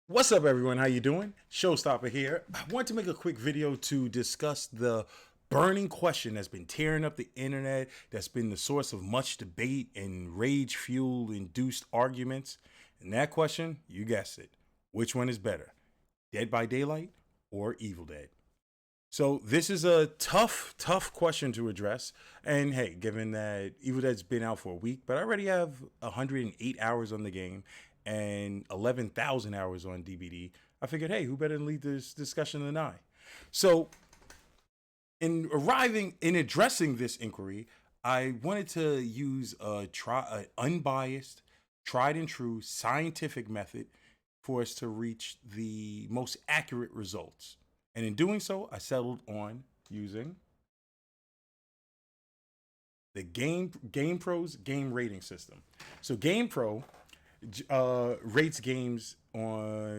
What's up, everyone? How you doing? Showstopper here. I want to make a quick video to discuss the burning question that's been tearing up the internet, that's been the source of much debate and rage fuel induced arguments. And that question, you guessed it, which one is better, Dead by Daylight or Evil Dead? So this is a tough question to address. And hey, given that Evil Dead's been out for a week, but I already have 108 hours on the game and 11,000 hours on DVD, I figured, hey, who better to lead this discussion than I? So in addressing this inquiry, I wanted to use an unbiased, tried and true scientific method for us to reach the most accurate results. And in doing so, I settled on using the GamePro's game rating system. So GamePro rates games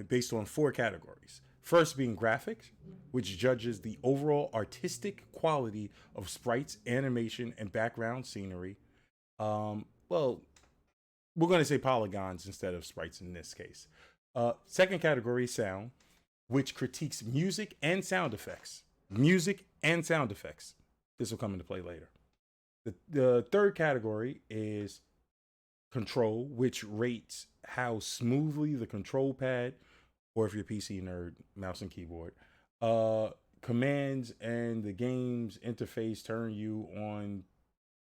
based on four categories. First being graphics, which judges the overall artistic quality of sprites, animation, and background scenery. Well, we're going to say polygons instead of sprites in this case. Second category is sound, which critiques music and sound effects. Music and sound effects. This will come into play later. The third category is control, which rates how smoothly the control pad, or if you're a PC nerd, mouse and keyboard, commands and the game's interface turn you on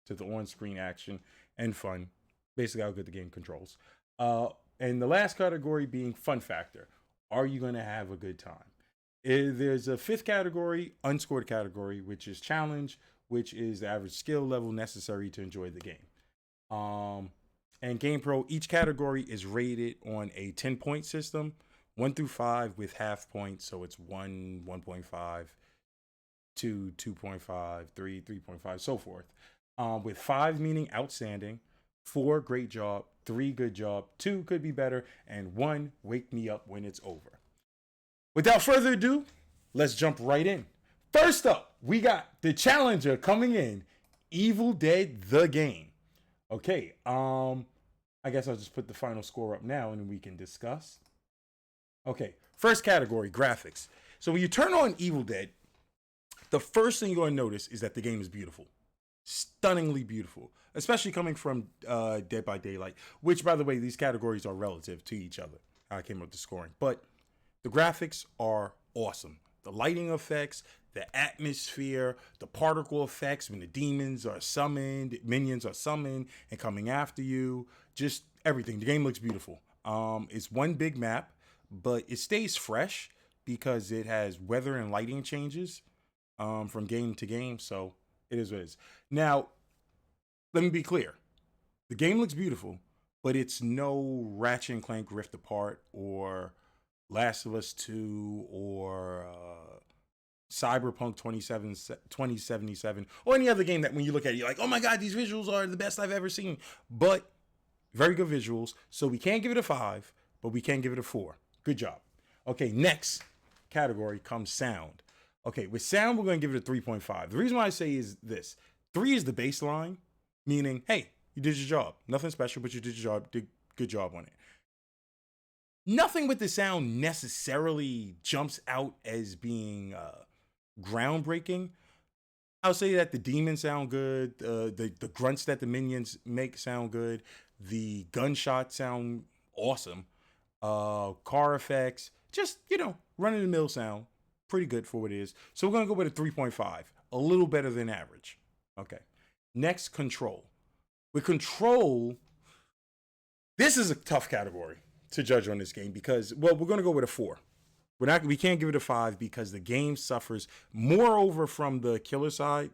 to the on-screen action and fun. Basically, how good the game controls. And the last category being fun factor. Are you going to have a good time? There's a fifth category, unscored category, which is challenge, which is the average skill level necessary to enjoy the game. And GamePro, each category is rated on a 10-point system, 1 through 5 with half points. So it's 1, 1.5, 2, 2.5, 3, 3.5, so forth. With 5 meaning outstanding, 4 great job, 3 good job, 2 could be better, and 1 wake me up when it's over. Without further ado, let's jump right in. First up, we got the challenger coming in, Evil Dead the game. Okay, I guess I'll just put the final score up now and we can discuss. Okay, first category, graphics. So when you turn on Evil Dead, the first thing you're going to notice is that the game is beautiful. Stunningly beautiful, especially coming from Dead by Daylight, which, by the way, these categories are relative to each other. I came up with the scoring, but the graphics are awesome. The lighting effects, the atmosphere, the particle effects when the demons are summoned, minions are summoned and coming after you, just everything. The game looks beautiful. It's one big map, but it stays fresh because it has weather and lighting changes from game to game. So it is what it is. Now, let me be clear. The game looks beautiful, but it's no Ratchet and Clank Rift Apart or Last of Us 2 or Cyberpunk 2077 or any other game that when you look at it, you're like, oh my God, these visuals are the best I've ever seen. But very good visuals. So we can't give it a 5, but we can give it a 4. Good job. Okay, next category comes sound. Okay, with sound, we're going to give it a 3.5. The reason why I say is this. 3 is the baseline, meaning, hey, you did your job. Nothing special, but you did your job. Did good job on it. Nothing with the sound necessarily jumps out as being groundbreaking. I'll say that the demons sound good. The grunts that the minions make sound good. The gunshots sound awesome. Car effects, just, run of the mill sound. Pretty good for what it is. So we're going to go with a 3.5. A little better than average. Okay. Next, control. With control, this is a tough category to judge on this game because, well, we're going to go with a 4. We can't give it a 5 because the game suffers moreover from the killer side,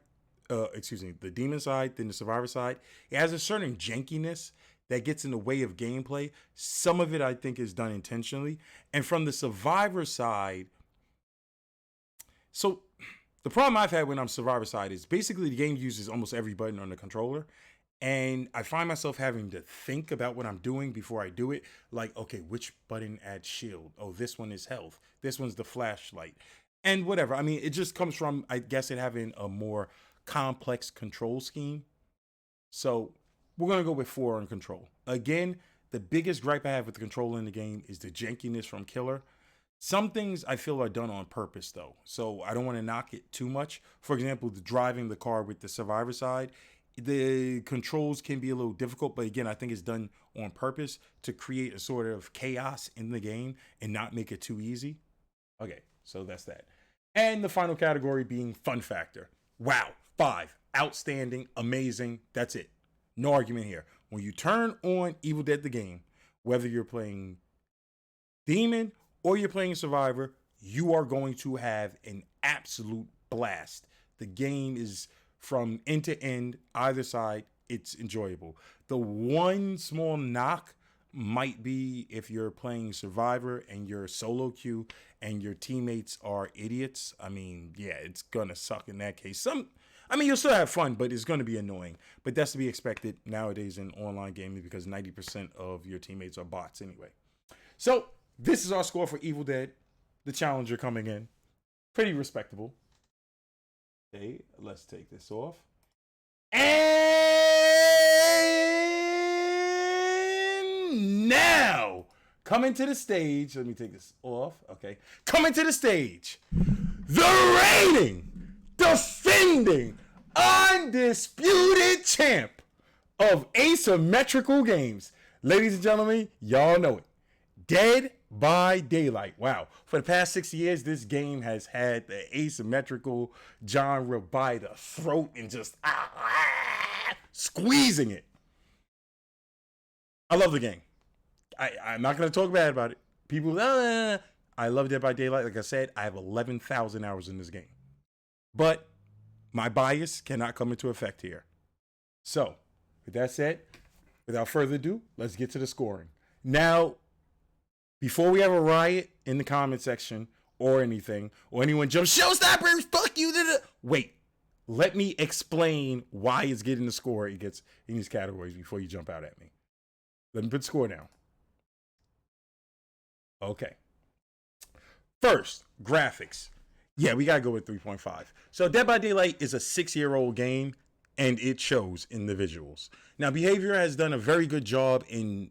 the demon side than the survivor side. It has a certain jankiness that gets in the way of gameplay. Some of it, I think, is done intentionally. And from the survivor side, so the problem I've had when I'm survivor side is basically the game uses almost every button on the controller. And I find myself having to think about what I'm doing before I do it. Like, okay, which button adds shield? Oh, this one is health. This one's the flashlight. And whatever. I mean, it just comes from, I guess, it having a more complex control scheme. So we're going to go with 4 on control. Again, The biggest gripe I have with the controller in the game is the jankiness from Killer. Some things I feel are done on purpose though, so I don't want to knock it too much. For example, the driving the car with the survivor side, the controls can be a little difficult, but again, I think it's done on purpose to create a sort of chaos in the game and not make it too easy. Okay, so that's that. And the final category being fun factor. Wow, 5. Outstanding, amazing. That's it. No argument here. When you turn on Evil Dead the game, whether you're playing Demon or you're playing Survivor, you are going to have an absolute blast. The game is from end to end, either side, it's enjoyable. The one small knock might be if you're playing Survivor and you're solo queue and your teammates are idiots. I mean, yeah, it's gonna suck in that case. You'll still have fun, but it's gonna be annoying. But that's to be expected nowadays in online gaming because 90% of your teammates are bots anyway. So this is our score for Evil Dead, the challenger coming in. Pretty respectable. Okay, let's take this off. And now, coming to the stage. Let me take this off. Okay. Coming to the stage. The reigning, defending, undisputed champ of asymmetrical games. Ladies and gentlemen, y'all know it. Dead by Daylight. Wow. For the past 6 years, this game has had the asymmetrical genre by the throat and just squeezing it. I love the game. I'm not going to talk bad about it. People, I love Dead by Daylight. Like I said, I have 11,000 hours in this game. But my bias cannot come into effect here. So, with that said, without further ado, let's get to the scoring. Now, before we have a riot in the comment section or anything, or anyone jumps, Showstopper, fuck you. Wait, let me explain why it's getting the score it gets in these categories before you jump out at me. Let me put the score down. Okay. First, graphics. Yeah, we gotta go with 3.5. So Dead by Daylight is a 6-year-old game, and it shows in the visuals. Now, Behavior has done a very good job in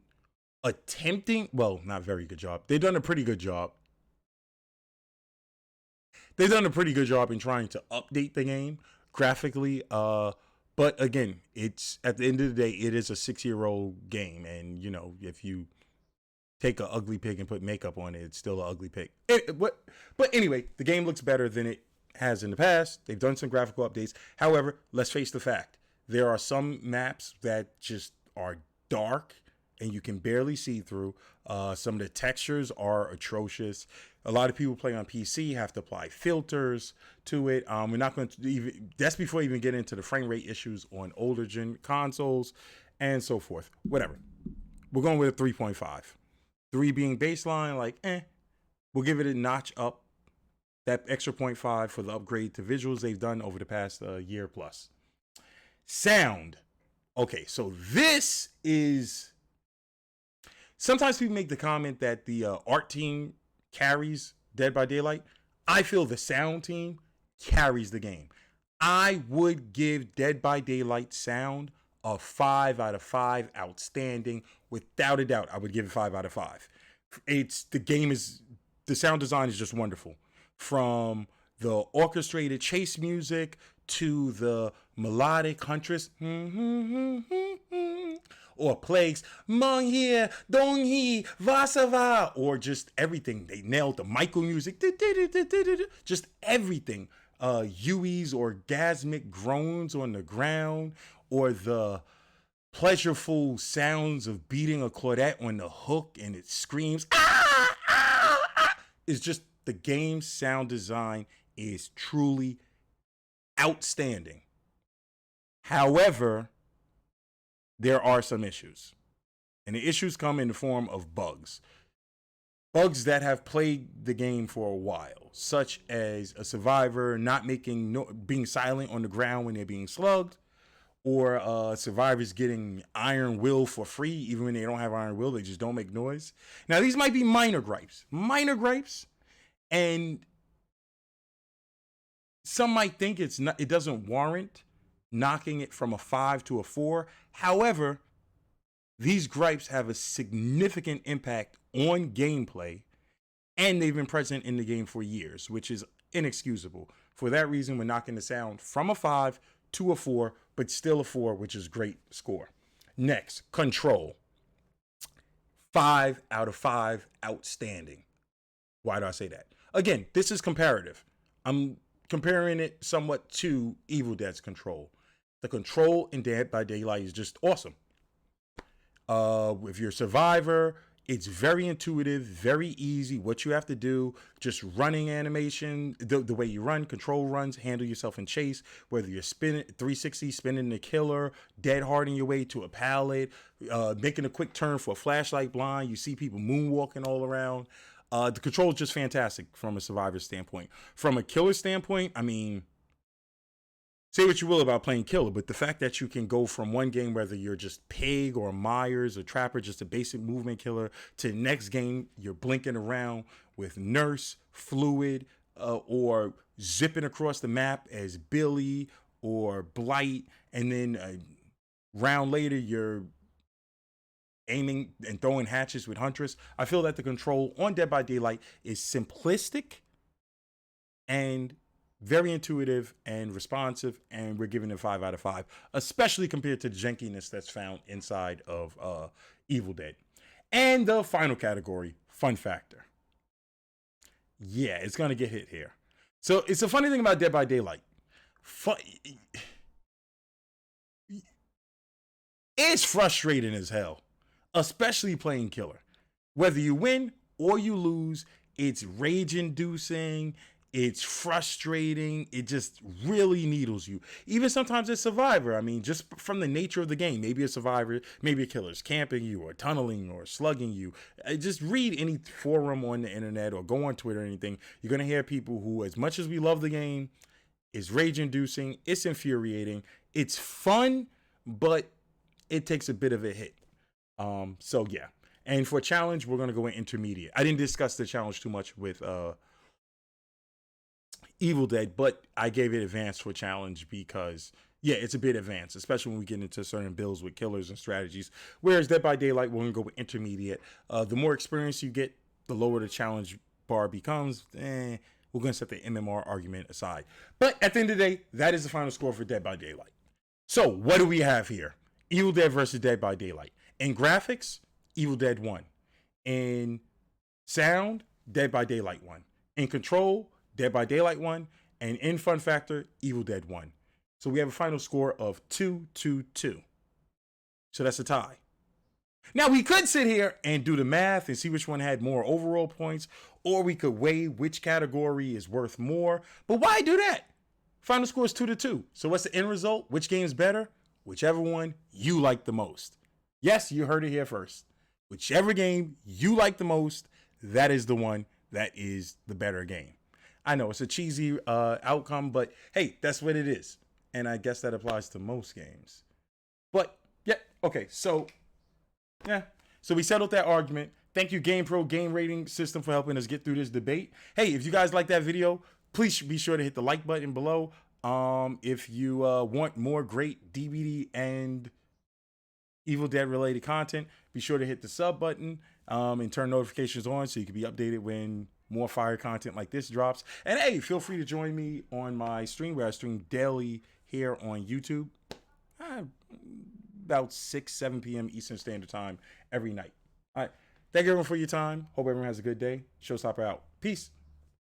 attempting, well, not very good job. They've done a pretty good job. They've done a pretty good job in trying to update the game graphically. But again, it's at the end of the day, it is a 6-year-old game, and you know, if you take an ugly pig and put makeup on it, it's still an ugly pig. But anyway, the game looks better than it has in the past. They've done some graphical updates. However, let's face the fact: there are some maps that just are dark and you can barely see through. Some of the textures are atrocious. A lot of people play on PC have to apply filters to it. We're not going to even, that's before you even get into the frame rate issues on older gen consoles and so forth. Whatever. We're going with a 3.5. 3 being baseline, like, we'll give it a notch up. That extra 0.5 for the upgrade to visuals they've done over the past year plus. Sound. Okay, so this is... Sometimes people make the comment that the art team carries Dead by Daylight. I feel the sound team carries the game. I would give Dead by Daylight sound a 5 out of 5. Outstanding. Without a doubt, I would give it 5 out of 5. The sound design is just wonderful. From the orchestrated chase music to the melodic huntress or plagues, Mong here, Dong he, Vasava, or just everything. They nailed the Michael music, just everything. Yui's orgasmic groans on the ground, or the pleasureful sounds of beating a Claudette on the hook and it screams. It's just, the game's sound design is truly outstanding. However, there are some issues. And the issues come in the form of bugs. Bugs that have plagued the game for a while, such as a survivor not being silent on the ground when they're being slugged, or survivors getting iron will for free, even when they don't have iron will, they just don't make noise. Now, these might be minor gripes, and some might think it doesn't warrant knocking it from a 5 to a 4. However, These gripes have a significant impact on gameplay, and they've been present in the game for years, which is inexcusable. For that reason, we're knocking the sound from a 5 to a 4, but still a 4, which is great score. Next, Control. 5 out of 5, outstanding. Why do I say that? Again, this is comparative. I'm comparing it somewhat to Evil Dead's Control. The control in Dead by Daylight is just awesome. If you're a survivor, it's very intuitive, very easy. What you have to do, just running animation, the way you run, control runs, handle yourself in chase, whether you're spinning 360, spinning the killer, dead harding your way to a pallet, making a quick turn for a flashlight blind. You see people moonwalking all around. The control is just fantastic from a survivor standpoint. From a killer standpoint, I mean, say what you will about playing killer, but the fact that you can go from one game, whether you're just Pig or Myers or Trapper, just a basic movement killer, to the next game, you're blinking around with Nurse, Fluid, or zipping across the map as Billy or Blight, and then a round later, you're aiming and throwing hatches with Huntress. I feel that the control on Dead by Daylight is simplistic and very intuitive and responsive, and we're giving it 5 out of 5, especially compared to the jankiness that's found inside of Evil Dead. And the final category, fun factor. Yeah, it's gonna get hit here. So it's a funny thing about Dead by Daylight. It's frustrating as hell, especially playing killer. Whether you win or you lose, it's rage-inducing. It's frustrating. It just really needles you. Even sometimes as survivor, I mean, just from the nature of the game, maybe a survivor, maybe a killer's camping you or tunneling or slugging you. Just read any forum on the internet or go on Twitter or anything. You're going to hear people who, as much as we love the game, is rage-inducing. It's infuriating. It's fun, but it takes a bit of a hit. So yeah. And for challenge, we're going to go in intermediate. I didn't discuss the challenge too much with Evil Dead, but I gave it advanced for challenge because, yeah, it's a bit advanced, especially when we get into certain builds with killers and strategies. Whereas Dead by Daylight, we're going to go with intermediate. The more experience you get, the lower the challenge bar becomes. We're going to set the MMR argument aside. But at the end of the day, that is the final score for Dead by Daylight. So what do we have here? Evil Dead versus Dead by Daylight. In graphics, Evil Dead won. In sound, Dead by Daylight won. In control, Dead by Daylight won. And in fun factor, Evil Dead won. So we have a final score of 2-2-2. So that's a tie. Now we could sit here and do the math and see which one had more overall points, or we could weigh which category is worth more. But why do that? Final score is 2-2. So what's the end result? Which game's better? Whichever one you like the most. Yes, you heard it here first. Whichever game you like the most, that is the one that is the better game. I know it's a cheesy outcome, but hey, that's what it is. And I guess that applies to most games. But yeah, okay, so yeah. So we settled that argument. Thank you, GamePro Game Rating System, for helping us get through this debate. Hey, if you guys like that video, please be sure to hit the like button below. If you want more great DVD and Evil Dead related content, be sure to hit the sub button and turn notifications on so you can be updated when more fire content like this drops. And hey, feel free to join me on my stream where I stream daily here on YouTube. About 6-7 p.m. Eastern Standard Time every night. All right. Thank you everyone for your time. Hope everyone has a good day. Showstopper out. Peace.